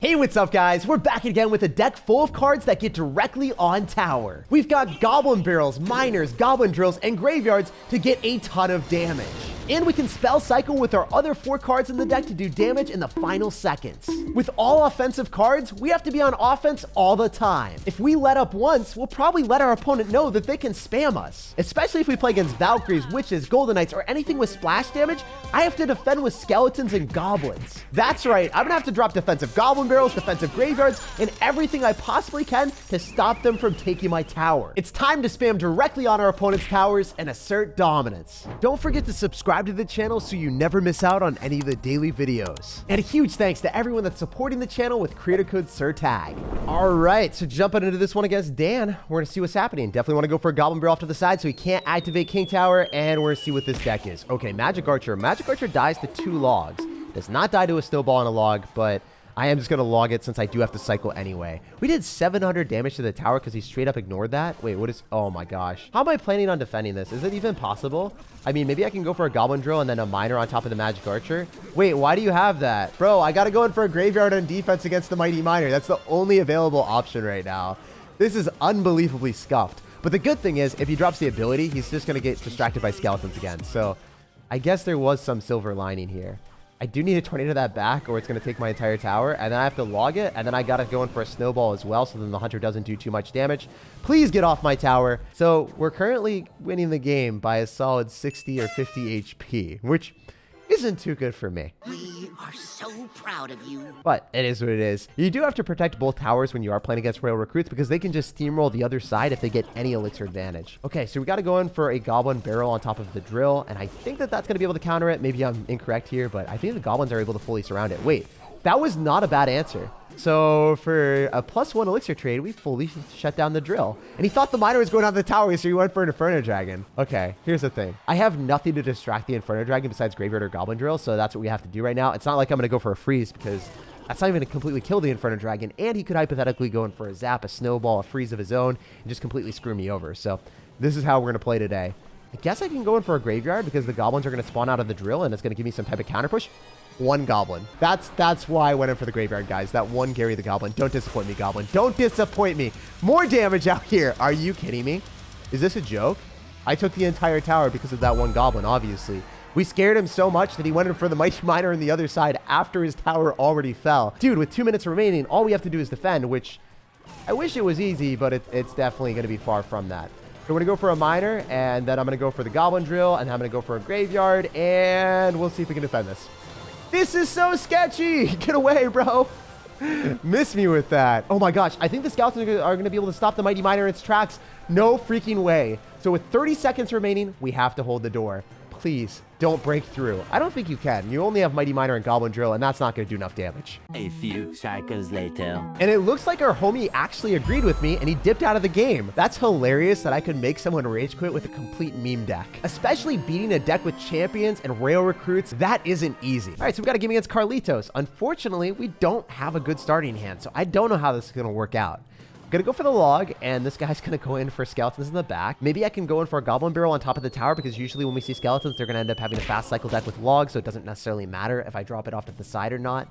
Hey, what's up guys? We're back again with a deck full of cards that get directly on tower. We've got goblin barrels, miners, goblin drills, and graveyards to get a ton of damage. And we can spell cycle with our other 4 cards in the deck to do damage in the final seconds. With all offensive cards, we have to be on offense all the time. If we let up once, we'll probably let our opponent know that they can spam us. Especially if we play against Valkyries, Witches, Golden Knights, or anything with splash damage, I have to defend with skeletons and goblins. That's right, I'm gonna have to drop defensive goblin barrels, defensive graveyards, and everything I possibly can to stop them from taking my tower. It's time to spam directly on our opponent's towers and assert dominance. Don't forget to subscribe to the channel so you never miss out on any of the daily videos. And a huge thanks to everyone that's supporting the channel with creator code SirTag. All right, so jumping into this one against Dan, we're gonna see what's happening. Definitely want to go for a goblin barrel off to the side so he can't activate King Tower, and we're gonna see what this deck is. Okay, Magic Archer. Magic Archer dies to 2 logs. Does not die to a snowball and a log, but I am just going to log it since I do have to cycle anyway. We did 700 damage to the tower because he straight up ignored that. Wait, what is... Oh my gosh. How am I planning on defending this? Is it even possible? I mean, maybe I can go for a goblin drill and then a miner on top of the magic archer. Wait, why do you have that? Bro, I got to go in for a graveyard on defense against the mighty miner. That's the only available option right now. This is unbelievably scuffed. But the good thing is, if he drops the ability, he's just going to get distracted by skeletons again. So I guess there was some silver lining here. I do need to tornado that back or it's going to take my entire tower, and then I have to log it, and then I got to go in for a snowball as well so then the hunter doesn't do too much damage. Please get off my tower. So we're currently winning the game by a solid 60 or 50 HP, which isn't too good for me. We are so proud of you. But it is what it is. You do have to protect both towers when you are playing against Royal recruits because they can just steamroll the other side if they get any elixir advantage. Okay, so we got to go in for a goblin barrel on top of the drill, and I think that that's going to be able to counter it. Maybe I'm incorrect here, but I think the goblins are able to fully surround it. Wait, that was not a bad answer. So for a +1 elixir trade, we fully shut down the drill. And he thought the miner was going down the tower, so he went for an Inferno Dragon. Okay, here's the thing. I have nothing to distract the Inferno Dragon besides Graveyard or Goblin Drill, so that's what we have to do right now. It's not like I'm going to go for a freeze because that's not even going to completely kill the Inferno Dragon, and he could hypothetically go in for a zap, a snowball, a freeze of his own, and just completely screw me over. So this is how we're going to play today. I guess I can go in for a graveyard because the goblins are going to spawn out of the drill, and it's going to give me some type of counter push. 1 goblin. That's why I went in for the graveyard, guys. That one Gary the Goblin. Don't disappoint me, Goblin. Don't disappoint me. More damage out here. Are you kidding me? Is this a joke? I took the entire tower because of that 1 goblin, obviously. We scared him so much that he went in for the mighty miner on the other side after his tower already fell. Dude, with 2 minutes remaining, all we have to do is defend, which I wish it was easy, but it's definitely going to be far from that. So we're going to go for a miner, and then I'm going to go for the goblin drill, and I'm going to go for a graveyard, and we'll see if we can defend this. This is so sketchy. Get away, bro. Miss me with that. Oh my gosh. I think the skeletons are going to be able to stop the mighty miner in its tracks. No freaking way. So with 30 seconds remaining, we have to hold the door. Please don't break through. I don't think you can. You only have mighty miner and goblin drill, and that's not going to do enough damage. A few seconds later. And it looks like our homie actually agreed with me, and he dipped out of the game. That's hilarious that I could make someone rage quit with a complete meme deck. Especially beating a deck with champions and rail recruits, that isn't easy. All right, so we got a game against Carlitos. Unfortunately, we don't have a good starting hand, so I don't know how this is going to work out. Gonna go for the log, and this guy's gonna go in for skeletons in the back. Maybe I can go in for a goblin barrel on top of the tower because usually when we see skeletons, they're gonna end up having a fast cycle deck with logs, so it doesn't necessarily matter if I drop it off to the side or not.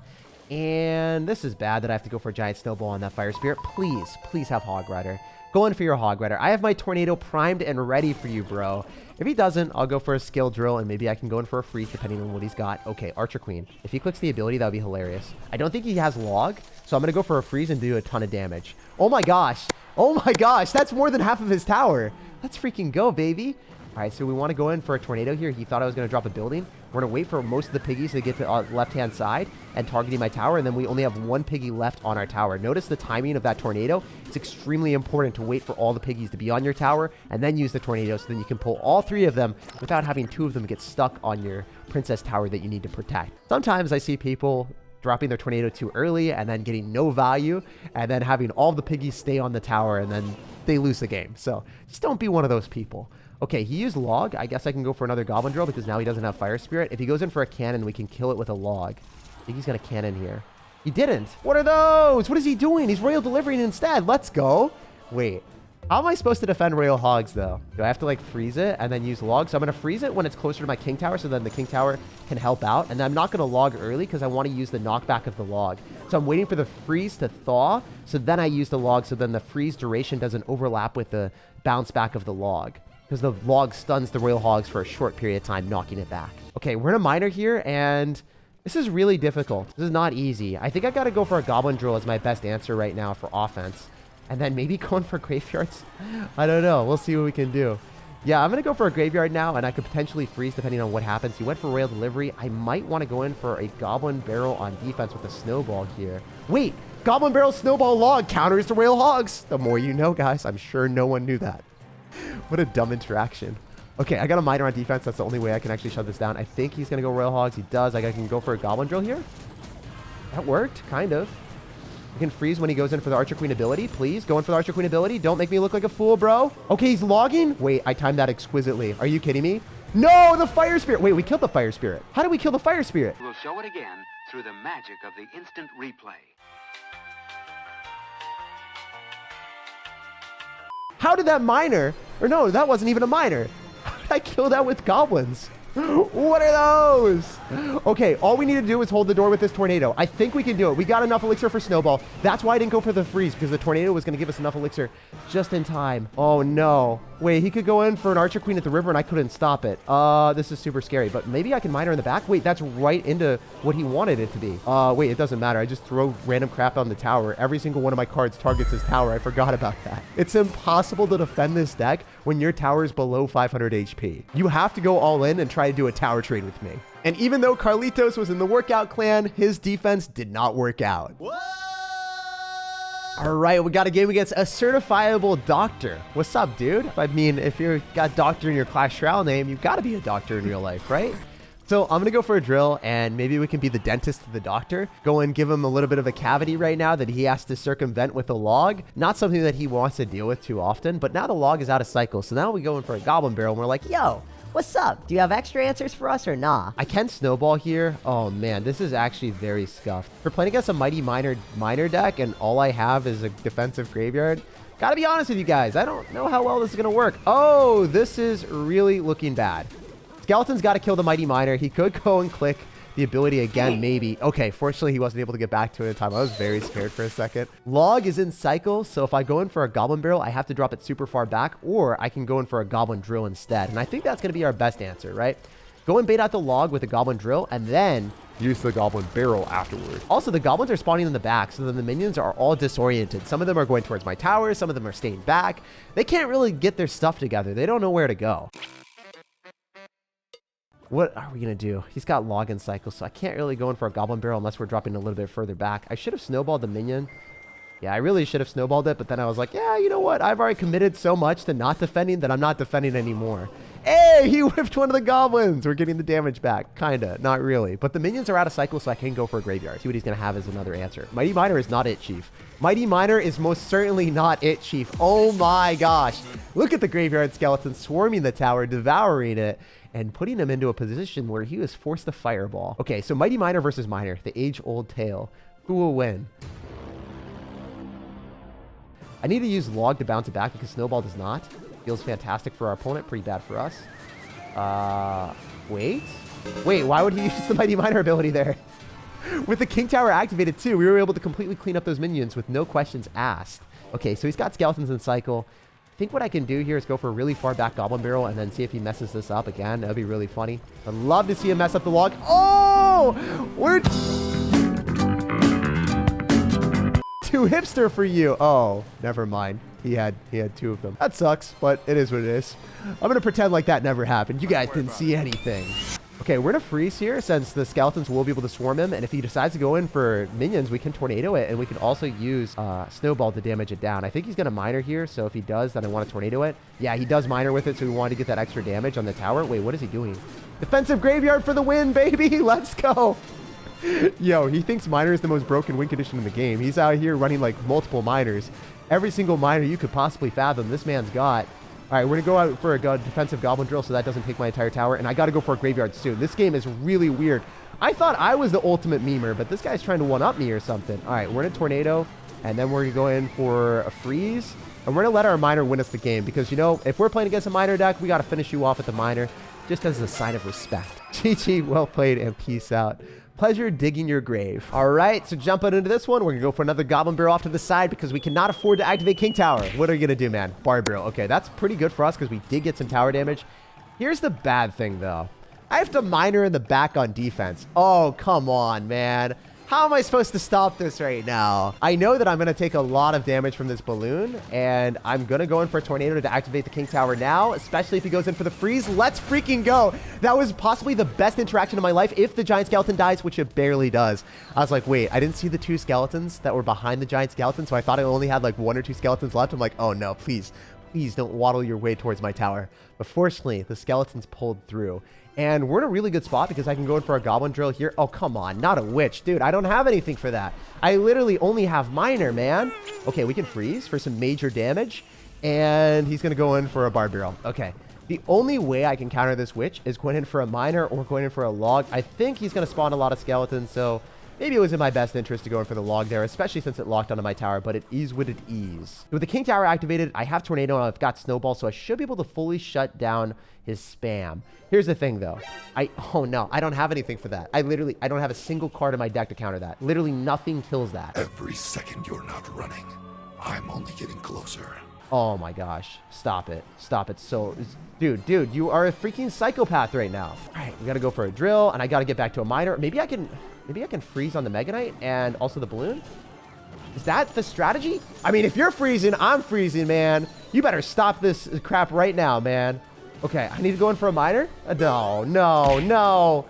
And this is bad that I have to go for a giant snowball on that fire spirit. Please, please have Hog Rider. Go in for your Hog Rider. I have my tornado primed and ready for you, bro. If he doesn't, I'll go for a skill drill, and maybe I can go in for a freeze depending on what he's got. Okay, Archer Queen. If he clicks the ability, that would be hilarious. I don't think he has log, so I'm going to go for a freeze and do a ton of damage. Oh my gosh. Oh my gosh. That's more than half of his tower. Let's freaking go, baby. All right, so we want to go in for a tornado here. He thought I was going to drop a building. We're going to wait for most of the piggies to get to the left-hand side and targeting my tower, and then we only have 1 piggy left on our tower. Notice the timing of that tornado. It's extremely important to wait for all the piggies to be on your tower and then use the tornado so then you can pull all 3 of them without having 2 of them get stuck on your princess tower that you need to protect. Sometimes I see people dropping their tornado too early and then getting no value and then having all the piggies stay on the tower and then they lose the game. So just don't be one of those people. Okay, he used log. I guess I can go for another goblin drill because now he doesn't have fire spirit. If he goes in for a cannon, we can kill it with a log. I think he's got a cannon here. He didn't. What are those? What is he doing? He's royal delivering instead. Let's go. Wait, How am I supposed to defend Royal Hogs, though? Do I have to, like, freeze it and then use log? So I'm going to freeze it when it's closer to my king tower, so then the king tower can help out. And I'm not going to log early because I want to use the knockback of the log. So I'm waiting for the freeze to thaw, so then I use the log, so then the freeze duration doesn't overlap with the bounce back of the log, because the log stuns the Royal Hogs for a short period of time, knocking it back. Okay, we're in a miner here, and this is really difficult. This is not easy. I think I got to go for a goblin drill as my best answer right now for offense. And then maybe going for graveyards. I don't know. We'll see what we can do. Yeah, I'm going to go for a graveyard now, and I could potentially freeze depending on what happens. He went for Royal Delivery. I might want to go in for a Goblin Barrel on defense with a Snowball here. Wait, Goblin Barrel Snowball Log counters the Royal Hogs. The more you know, guys. I'm sure no one knew that. What a dumb interaction. Okay, I got a miner on defense. That's the only way I can actually shut this down. I think he's going to go Royal Hogs. He does. I can go for a Goblin Drill here. That worked, kind of. You can freeze when he goes in for the Archer Queen ability. Please, go in for the Archer Queen ability. Don't make me look like a fool, bro. Okay, he's logging. Wait, I timed that exquisitely. Are you kidding me? No, the Fire Spirit. Wait, we killed the Fire Spirit. How did we kill the Fire Spirit? We'll show it again through the magic of the instant replay. How did that miner... Or no, that wasn't even a miner. How did I kill that with goblins? What are those? Okay, all we need to do is hold the door with this tornado. I think we can do it. We got enough elixir for Snowball. That's why I didn't go for the freeze, because the tornado was going to give us enough elixir just in time. Oh, no. Wait, he could go in for an Archer Queen at the river, and I couldn't stop it. This is super scary, but maybe I can miner in the back. Wait, that's right into what he wanted it to be. Wait, it doesn't matter. I just throw random crap on the tower. Every single one of my cards targets his tower. I forgot about that. It's impossible to defend this deck when your tower is below 500 HP. You have to go all in and try to do a tower trade with me. And even though Carlitos was in the workout clan, his defense did not work out. Whoa! All right, we got a game against a certifiable doctor. What's up, dude? I mean, if you've got doctor in your Clash Royale name, you've got to be a doctor in real life, right? So I'm going to go for a drill, and maybe we can be the dentist to the doctor. Go and give him a little bit of a cavity right now that he has to circumvent with a log. Not something that he wants to deal with too often, but now the log is out of cycle. So now we go in for a goblin barrel, and we're like, yo, what's up? Do you have extra answers for us or nah? I can snowball here. Oh man, this is actually very scuffed. We're playing against a mighty miner deck, and all I have is a defensive graveyard. Gotta be honest with you guys, I don't know how well this is gonna work. Oh, this is really looking bad. Skeleton's got to kill the mighty miner. He could go and click the ability again, maybe. Okay, fortunately, he wasn't able to get back to it in time. I was very scared for a second. Log is in cycle, so if I go in for a goblin barrel, I have to drop it super far back, or I can go in for a goblin drill instead. And I think that's going to be our best answer, right? Go and bait out the log with a goblin drill, and then use the goblin barrel afterward. Also, the goblins are spawning in the back, so then the minions are all disoriented. Some of them are going towards my tower. Some of them are staying back. They can't really get their stuff together. They don't know where to go. What are we going to do? He's got log in cycle, so I can't really go in for a goblin barrel unless we're dropping a little bit further back. I should have snowballed the minion. Yeah, I really should have snowballed it, but then I was like, yeah, you know what? I've already committed so much to not defending that I'm not defending anymore. Hey, he whiffed one of the goblins. We're getting the damage back. Kinda, not really. But the minions are out of cycle, so I can go for a graveyard. See what he's going to have as another answer. Mighty Miner is not it, Chief. Mighty Miner is most certainly not it, Chief. Oh my gosh. Look at the graveyard skeleton swarming the tower, devouring it, and putting him into a position where he was forced to fireball. Okay, so Mighty Miner versus Miner, the age-old tale. Who will win? I need to use log to bounce it back because snowball does not. Feels fantastic for our opponent, pretty bad for us. Wait, why would he use the Mighty Miner ability there? With the King Tower activated too, we were able to completely clean up those minions with no questions asked. Okay, so he's got skeletons in cycle. I think what I can do here is go for a really far back goblin barrel and then see if he messes this up again. That'd be really funny. I'd love to see him mess up the log. Oh, we're too hipster for you. Oh, never mind. He had two of them. That sucks, but it is what it is. I'm going to pretend like that never happened. You guys didn't see anything. Okay, we're going to freeze here since the skeletons will be able to swarm him. And if he decides to go in for minions, we can tornado it. And we can also use snowball to damage it down. I think he's going to miner here. So if he does, then I want to tornado it. Yeah, he does miner with it. So we wanted to get that extra damage on the tower. Wait, what is he doing? Defensive graveyard for the win, baby. Let's go. Yo, he thinks miner is the most broken win condition in the game. He's out here running like multiple miners. Every single miner you could possibly fathom, this man's got. All right, we're going to go out for a defensive goblin drill so that doesn't take my entire tower. And I got to go for a graveyard soon. This game is really weird. I thought I was the ultimate memer, but this guy's trying to one-up me or something. All right, we're in a tornado. And then we're going to go in for a freeze. And we're going to let our miner win us the game because, you know, if we're playing against a miner deck, we got to finish you off at the miner just as a sign of respect. GG, well played, and peace out. Pleasure digging your grave. All right, so jumping into this one, we're going to go for another Goblin Barrel off to the side because we cannot afford to activate King Tower. What are you going to do, man? Bar Barrel. Okay, that's pretty good for us because we did get some tower damage. Here's the bad thing, though. I have to miner in the back on defense. Oh, come on, man. How am I supposed to stop this right now? I know that I'm going to take a lot of damage from this balloon, and I'm going to go in for a tornado to activate the King Tower now, especially if he goes in for the freeze. Let's freaking go. That was possibly the best interaction of my life if the giant skeleton dies, which it barely does. I was like, wait, I didn't see the 2 skeletons that were behind the giant skeleton, so I thought I only had like 1 or 2 skeletons left. I'm like, oh no, please don't waddle your way towards my tower. But fortunately, the skeletons pulled through. And we're in a really good spot because I can go in for a goblin drill here. Oh, come on. Not a witch. Dude, I don't have anything for that. I literally only have miner, man. Okay, we can freeze for some major damage. And he's going to go in for a bar barrel. Okay. The only way I can counter this witch is going in for a miner or going in for a log. I think he's going to spawn a lot of skeletons, so maybe it was in my best interest to go in for the log there, especially since it locked onto my tower, but it is what it is. With the King Tower activated, I have Tornado and I've got Snowball, so I should be able to fully shut down his spam. Here's the thing, though. Oh no, I don't have anything for that. I don't have a single card in my deck to counter that. Literally nothing kills that. Every second you're not running, I'm only getting closer. Oh my gosh. Stop it. Stop it. So, dude, you are a freaking psychopath right now. All right, we got to go for a drill, and I got to get back to a miner. Maybe I can freeze on the Mega Knight and also the balloon. Is that the strategy? I mean, if you're freezing, I'm freezing, man. You better stop this crap right now, man. Okay, I need to go in for a miner. No.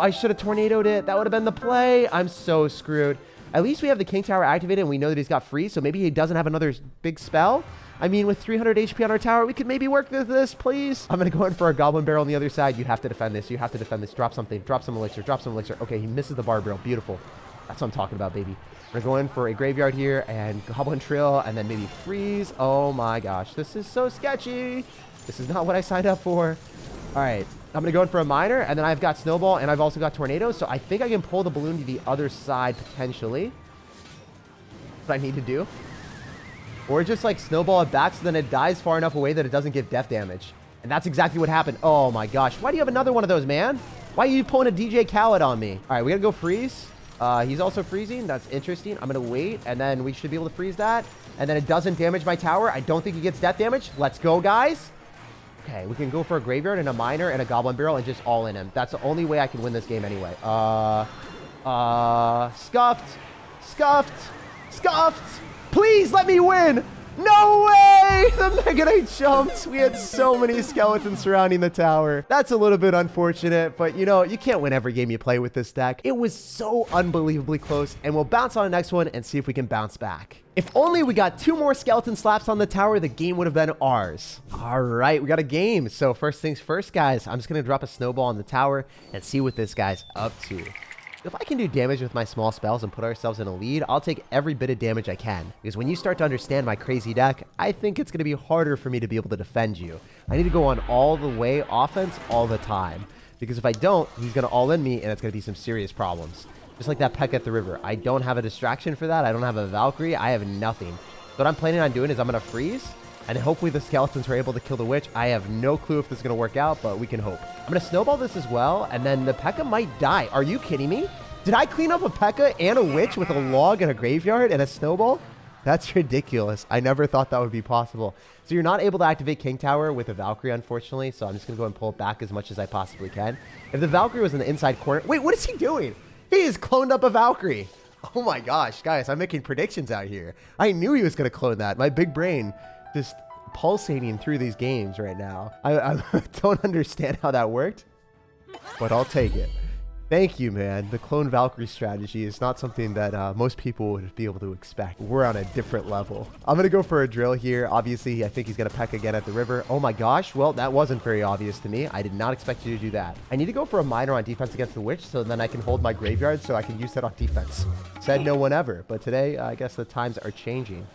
I should have tornadoed it. That would have been the play. I'm so screwed. At least we have the King Tower activated and we know that he's got freeze, so maybe he doesn't have another big spell. I mean, with 300 HP on our tower, we could maybe work with this, please. I'm going to go in for a Goblin Barrel on the other side. You have to defend this. You have to defend this. Drop something. Drop some elixir. Drop some elixir. Okay, he misses the bar barrel. Beautiful. That's what I'm talking about, baby. We're going to go in for a graveyard here and Goblin Trill and then maybe freeze. Oh my gosh. This is so sketchy. This is not what I signed up for. All right. I'm going to go in for a miner, and then I've got Snowball, and I've also got Tornado, so I think I can pull the balloon to the other side, potentially. What I need to do. Or just, like, Snowball it back so then it dies far enough away that it doesn't give death damage. And that's exactly what happened. Oh, my gosh. Why do you have another one of those, man? Why are you pulling a DJ Khaled on me? All right, we got to go freeze. He's also freezing. That's interesting. I'm going to wait, and then we should be able to freeze that. And then it doesn't damage my tower. I don't think he gets death damage. Let's go, guys. Okay, we can go for a graveyard and a miner and a goblin barrel and just all in him. That's the only way I can win this game anyway. Scuffed. Please let me win. No way! The Mega Knight jumped. We had so many skeletons surrounding the tower. That's a little bit unfortunate, but you know, you can't win every game you play with this deck. It was so unbelievably close, and we'll bounce on the next one and see if we can bounce back. If only we got 2 more skeleton slaps on the tower, the game would have been ours. All right, we got a game. So first things first, guys, I'm just going to drop a snowball on the tower and see what this guy's up to. If I can do damage with my small spells and put ourselves in a lead, I'll take every bit of damage I can. Because when you start to understand my crazy deck, I think it's going to be harder for me to be able to defend you. I need to go on all the way offense all the time. Because if I don't, he's going to all in me and it's going to be some serious problems. Just like that peck at the river. I don't have a distraction for that. I don't have a Valkyrie. I have nothing. So what I'm planning on doing is I'm going to freeze. And hopefully the skeletons are able to kill the witch. I have no clue if this is going to work out, but we can hope. I'm going to snowball this as well, and then the P.E.K.K.A. might die. Are you kidding me? Did I clean up a P.E.K.K.A. and a witch with a log and a graveyard and a snowball? That's ridiculous. I never thought that would be possible. So you're not able to activate King Tower with a Valkyrie, unfortunately, so I'm just going to go and pull it back as much as I possibly can. If the Valkyrie was in the inside corner... Wait, what is he doing? He has cloned up a Valkyrie. Oh my gosh, guys, I'm making predictions out here. I knew he was going to clone that. My big brain just... pulsating through these games right now. I don't understand how that worked, but I'll take it. Thank you, man. The clone Valkyrie strategy is not something that most people would be able to expect. We're on a different level. I'm going to go for a drill here. Obviously, I think he's going to peck again at the river. Oh my gosh. Well, that wasn't very obvious to me. I did not expect you to do that. I need to go for a miner on defense against the witch so then I can hold my graveyard so I can use that on defense. Said no one ever, but today I guess the times are changing.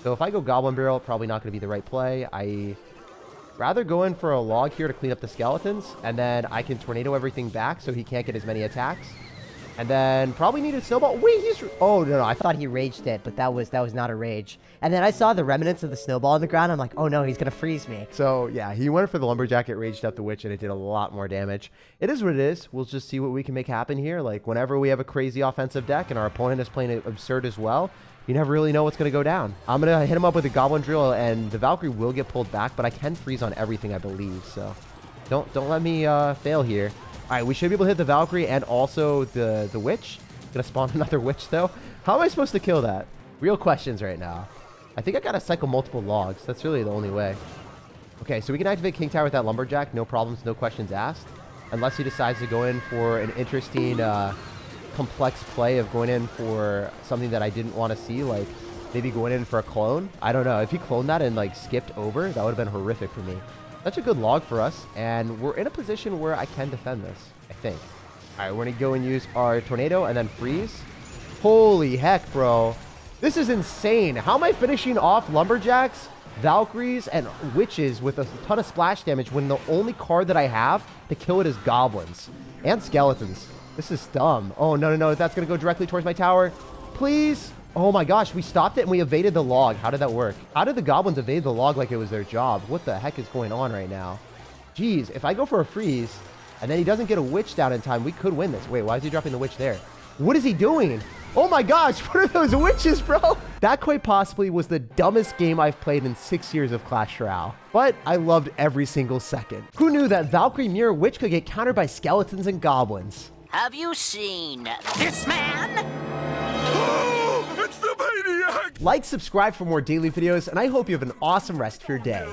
So if I go Goblin Barrel, probably not going to be the right play. I rather go in for a log here to clean up the skeletons, and then I can tornado everything back so he can't get as many attacks. And then probably needed snowball. Wait, he's... Oh, no, I I thought he raged it, but that was not a rage. And then I saw the remnants of the snowball on the ground. I'm like, oh no, he's gonna freeze me. So, yeah, he went for the lumberjack. It raged up the witch, and it did a lot more damage. It is what it is. We'll just see what we can make happen here. Like, whenever we have a crazy offensive deck and our opponent is playing it absurd as well, you never really know what's going to go down. I'm going to hit him up with a goblin drill, and the Valkyrie will get pulled back, but I can freeze on everything, I believe. So, don't let me fail here. All right, we should be able to hit the Valkyrie and also the witch. Gonna spawn another witch, though. How am I supposed to kill that? Real questions right now. I think I gotta cycle multiple logs. That's really the only way. Okay, so we can activate King Tower with that lumberjack. No problems, no questions asked. Unless he decides to go in for an interesting, complex play of going in for something that I didn't want to see, like maybe going in for a clone. I don't know. If he cloned that and like skipped over, that would have been horrific for me. Such a good log for us, and we're in a position where I can defend this, I think. All right, we're going to go and use our tornado and then freeze. Holy heck, bro. This is insane. How am I finishing off lumberjacks, Valkyries, and witches with a ton of splash damage when the only card that I have to kill it is goblins and skeletons? This is dumb. Oh, no, no, no. That's going to go directly towards my tower. Please. Oh, my gosh. We stopped it and we evaded the log. How did that work? How did the goblins evade the log like it was their job? What the heck is going on right now? Jeez. If I go for a freeze and then he doesn't get a witch down in time, we could win this. Wait, why is he dropping the witch there? What is he doing? Oh my gosh, what are those witches, bro? That quite possibly was the dumbest game I've played in 6 years of Clash Royale. But I loved every single second. Who knew that Valkyrie Mirror Witch could get countered by skeletons and goblins? Have you seen this man? It's the maniac! Like, subscribe for more daily videos, and I hope you have an awesome rest of your day.